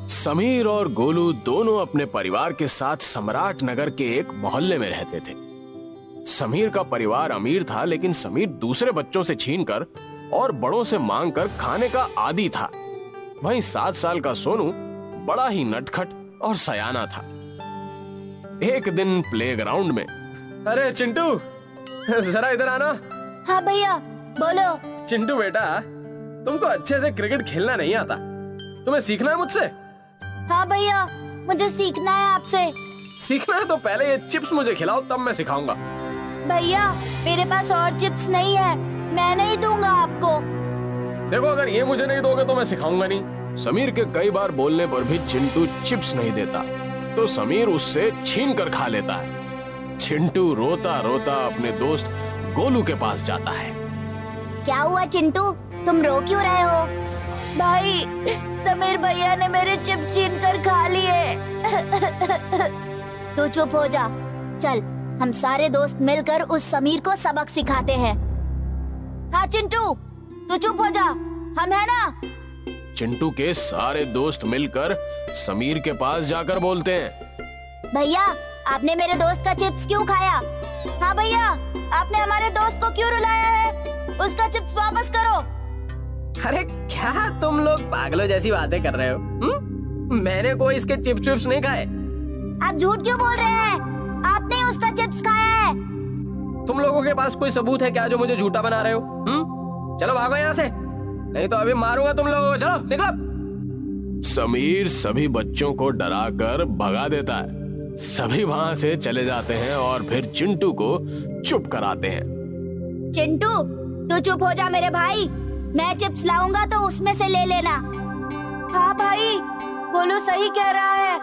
समीर और गोलू दोनों अपने परिवार के साथ सम्राट नगर के एक मोहल्ले में रहते थे। समीर का परिवार अमीर था, लेकिन समीर दूसरे बच्चों से छीनकर और बड़ों से मांगकर खाने का आदी था। वहीं 7 साल का सोनू बड़ा ही नटखट और सयाना था। एक दिन प्लेग्राउंड में, अरे चिंटू जरा इधर आना। हाँ भैया बोलो। चिंटू बेटा, तुमको अच्छे से क्रिकेट खेलना नहीं आता, तुम्हें सीखना है मुझसे। हाँ भैया, मुझे सीखना है आपसे। सीखना है तो पहले ये चिप्स मुझे खिलाओ, तब मैं सिखाऊंगा। भैया मेरे पास और चिप्स नहीं है, मैं नहीं दूंगा आपको। देखो, अगर ये मुझे नहीं दोगे तो मैं सिखाऊंगा नहीं। समीर के कई बार बोलने पर भी चिंटू चिप्स नहीं देता, तो समीर उससे छीन कर खा लेता है। चिंटू रोता रोता अपने दोस्त गोलू के पास जाता है। क्या हुआ चिंटू, तुम रो क्यों रहे हो? भाई, समीर भैया ने मेरे चिप्स छीन कर खा लिए। तू चुप हो जा। चल हम सारे दोस्त मिलकर उस समीर को सबक सिखाते हैं। हाँ चिंटू, तू चुप हो जा, हम है ना। चिंटू के सारे दोस्त मिलकर समीर के पास जाकर बोलते हैं, भैया आपने मेरे दोस्त का चिप्स क्यों खाया? हाँ भैया, आपने हमारे दोस्त को क्यों रुलाया है? उसका चिप्स वापस करो। अरे क्या तुम लोग पागलों जैसी बातें कर रहे हो? मैंने कोई इसके चिप्स नहीं खाए। आप झूठ क्यों बोल रहे हैं? आपने उसका चिप्स खाया है। तुम लोगों के पास कोई सबूत है क्या जो मुझे झूठा बना रहे हो? चलो भागो यहाँ से, नहीं तो अभी मारूंगा तुम लोगों को। चलो निकलो। समीर सभी बच्चों को डराकर भगा देता है। सभी वहाँ से चले जाते हैं और फिर चिंटू को चुप कराते हैं। चिंटू तू चुप हो जा मेरे भाई, मैं चिप्स लाऊंगा तो उसमें से ले लेना। हाँ भाई, गोलू सही कह रहा है,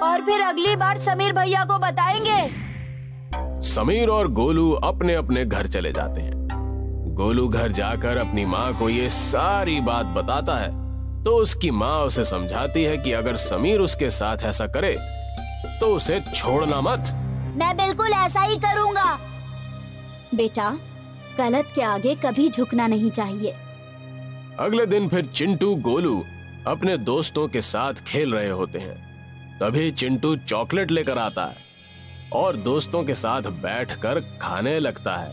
और फिर अगली बार समीर भैया को बताएंगे। समीर और गोलू अपने अपने घर चले जाते हैं। गोलू घर जाकर अपनी माँ को ये सारी बात बताता है, तो उसकी माँ उसे समझाती है कि अगर समीर उसके साथ ऐसा करे तो उसे छोड़ना मत। मैं बिल्कुल ऐसा ही करूँगा। बेटा, गलत के आगे कभी झुकना नहीं चाहिए। अगले दिन फिर चिंटू गोलू अपने दोस्तों के साथ खेल रहे होते हैं। तभी चिंटू चॉकलेट लेकर आता है और दोस्तों के साथ बैठकर खाने लगता है।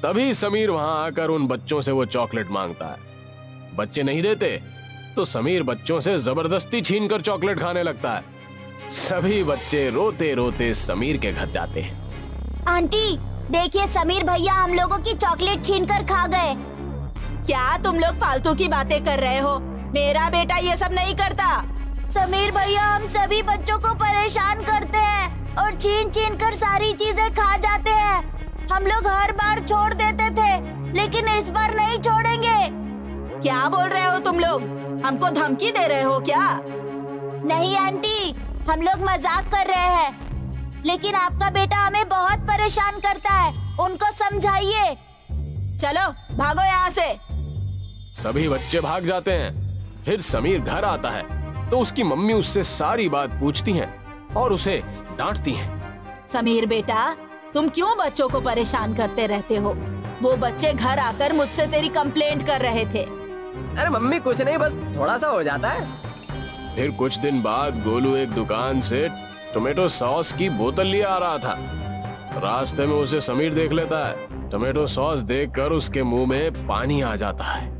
तभी समीर वहां आकर उन बच्चों से वो चॉकलेट मांगता है। बच्चे नहीं देते तो समीर बच्चों से जबरदस्ती छीनकर चॉकलेट खाने लगता है। सभी बच्चे रोते रोते समीर के घर जाते हैं। आंटी देखिए, समीर भैया हम लोगों की चॉकलेट छीनकर खा गए। क्या तुम लोग फालतू की बातें कर रहे हो? मेरा बेटा ये सब नहीं करता। समीर भैया हम सभी बच्चों को परेशान करते हैं और छीन छीन कर सारी चीजें खा जाते हैं। हम लोग हर बार छोड़ देते थे, लेकिन इस बार नहीं छोड़ेंगे। क्या बोल रहे हो तुम लोग? हमको धमकी दे रहे हो क्या? नहीं आंटी, हम लोग मजाक कर रहे हैं, लेकिन आपका बेटा हमें बहुत परेशान करता है, उनको समझाइए। चलो भागो यहाँ से। सभी बच्चे भाग जाते हैं। फिर समीर घर आता है तो उसकी मम्मी उससे सारी बात पूछती हैं और उसे डांटती हैं। समीर बेटा, तुम क्यों बच्चों को परेशान करते रहते हो? वो बच्चे घर आकर मुझसे तेरी कंप्लेंट कर रहे थे। अरे मम्मी कुछ नहीं, बस थोड़ा सा हो जाता है। फिर कुछ दिन बाद गोलू एक दुकान से टोमेटो सॉस की बोतल लिए आ रहा था। रास्ते में उसे समीर देख लेता है। टोमेटो सॉस देखकर उसके मुंह में पानी आ जाता है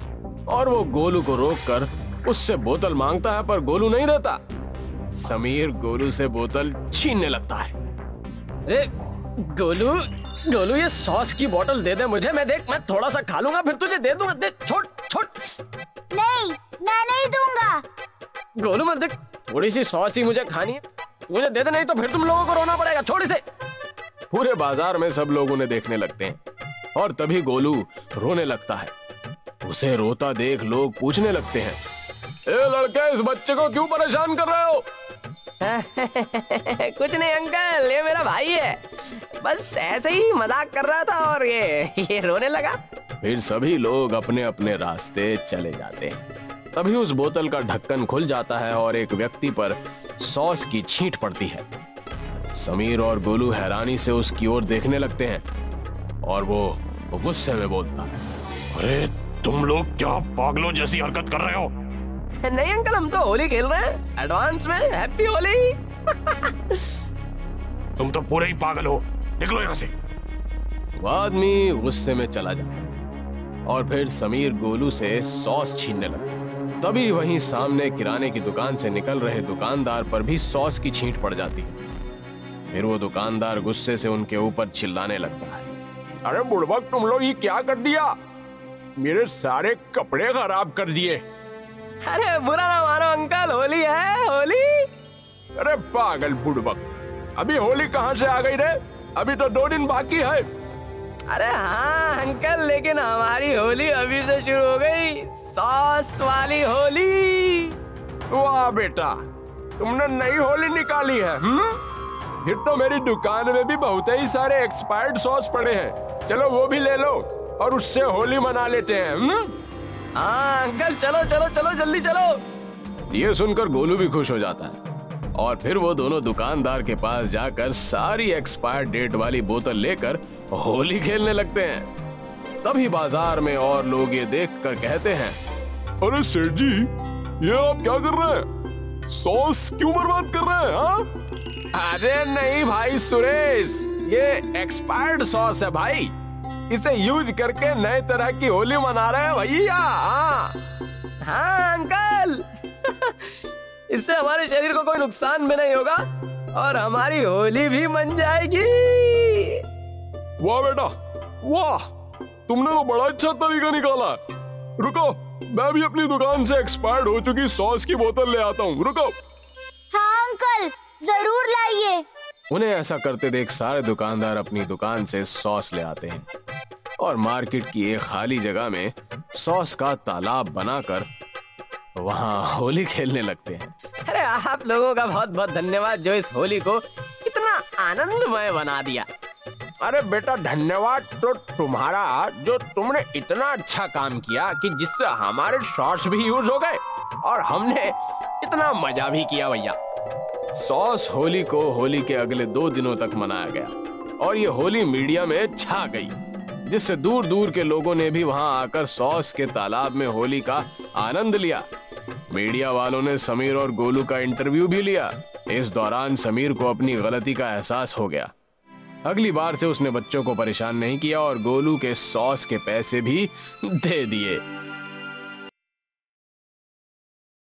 और वो गोलू को रोककर उससे बोतल मांगता है, पर गोलू नहीं देता। समीर गोलू से बोतल छीनने लगता है। अरे गोलू, गोलू ये सॉस की बोतल दे दे मुझे, मैं थोड़ा सा खा लूंगा फिर तुझे दे दूंगा। दे, छोड़ छोड़। नहीं, मैं नहीं दूंगा। गोलू मत देख, थोड़ी सी सॉस ही मुझे खानी है, मुझे दे दे, नहीं तो फिर तुम लोगों को रोना पड़ेगा। छोड़ इसे। पूरे बाजार में सब लोग उन्हें देखने लगते हैं और तभी गोलू रोने लगता है। उसे रोता देख लोग पूछने लगते हैं, ए लड़के, इस बच्चे को क्यों परेशान कर रहे हो? कुछ नहीं अंकल, ये मेरा भाई है, बस ऐसे ही मजाक कर रहा था और ये रोने लगा। फिर सभी लोग अपने अपने रास्ते चले जाते हैं। तभी उस बोतल का ढक्कन खुल जाता है और एक व्यक्ति पर सॉस की छींट पड़ती है। समीर और गोलू हैरानी से उसकी ओर देखने लगते हैं और वो गुस्से में बोलता है, अरे तुम लोग क्या पागलों जैसी हरकत कर रहे हो? नहीं अंकल, हम तो होली खेल रहे हैं एडवांस में। हैप्पी होली। तुम तो पूरे ही पागल हो, निकलो यहाँ से। वो आदमी गुस्से में चला जाता और फिर समीर गोलू से सॉस छीनने लगता। तभी वहीं सामने किराने की दुकान से निकल रहे दुकानदार पर भी सॉस की छींट पड़ जाती है। फिर वो दुकानदार गुस्से से उनके ऊपर चिल्लाने लगता है, अरे बुड़बक, तुम लोग ये क्या कर दिया? मेरे सारे कपड़े खराब कर दिए। अरे बुरा ना मानो अंकल, होली है होली। अरे पागल बुड़बक, अभी होली कहाँ से आ गई रे? अभी तो 2 दिन बाकी है। अरे हाँ अंकल, लेकिन हमारी होली अभी से शुरू हो गई, सॉस वाली होली। वाह बेटा, तुमने नई होली निकाली है। फिर तो मेरी दुकान में भी बहुत ही सारे एक्सपायर्ड सॉस पड़े हैं, चलो वो भी ले लो और उससे होली मना लेते हैं। हाँ अंकल, चलो चलो चलो, जल्दी चलो। ये सुनकर गोलू भी खुश हो जाता है और फिर वो दोनों दुकानदार के पास जाकर सारी एक्सपायर्ड डेट वाली बोतल लेकर होली खेलने लगते हैं। तभी बाजार में और लोग ये देखकर कहते हैं, अरे सेठ जी, ये आप क्या कर रहे हैं? सॉस क्यों बर्बाद कर रहे हैं? हाँ? अरे नहीं भाई सुरेश, ये एक्सपायर्ड सॉस है भाई, इसे यूज करके नए तरह की होली मना रहे हैं भैया। हाँ अंकल, इससे हमारे शरीर को कोई नुकसान भी नहीं होगा और हमारी होली भी मन जाएगी। वाह बेटा वाह, तुमने तो बड़ा अच्छा तरीका निकाला। रुको, मैं भी अपनी दुकान से एक्सपायर्ड हो चुकी सॉस की बोतल ले आता हूँ। रुको। हाँ अंकल, जरूर लाइए। उन्हें ऐसा करते देख सारे दुकानदार अपनी दुकान से सॉस ले आते हैं और मार्केट की एक खाली जगह में सॉस का तालाब बनाकर वहाँ होली खेलने लगते हैं। अरे आप लोगों का बहुत बहुत धन्यवाद जो इस होली को इतना आनंदमय बना दिया। अरे बेटा, धन्यवाद तो तुम्हारा, जो तुमने इतना अच्छा काम किया कि जिससे हमारे सॉस भी यूज हो गए और हमने इतना मजा भी किया भैया। सॉस होली को होली के अगले 2 दिनों तक मनाया गया और ये होली मीडिया में छा गई, जिससे दूर दूर के लोगों ने भी वहां आकर सॉस के तालाब में होली का आनंद लिया। मीडिया वालों ने समीर और गोलू का इंटरव्यू भी लिया। इस दौरान समीर को अपनी गलती का एहसास हो गया। अगली बार से उसने बच्चों को परेशान नहीं किया और गोलू के सॉस के पैसे भी दे दिए।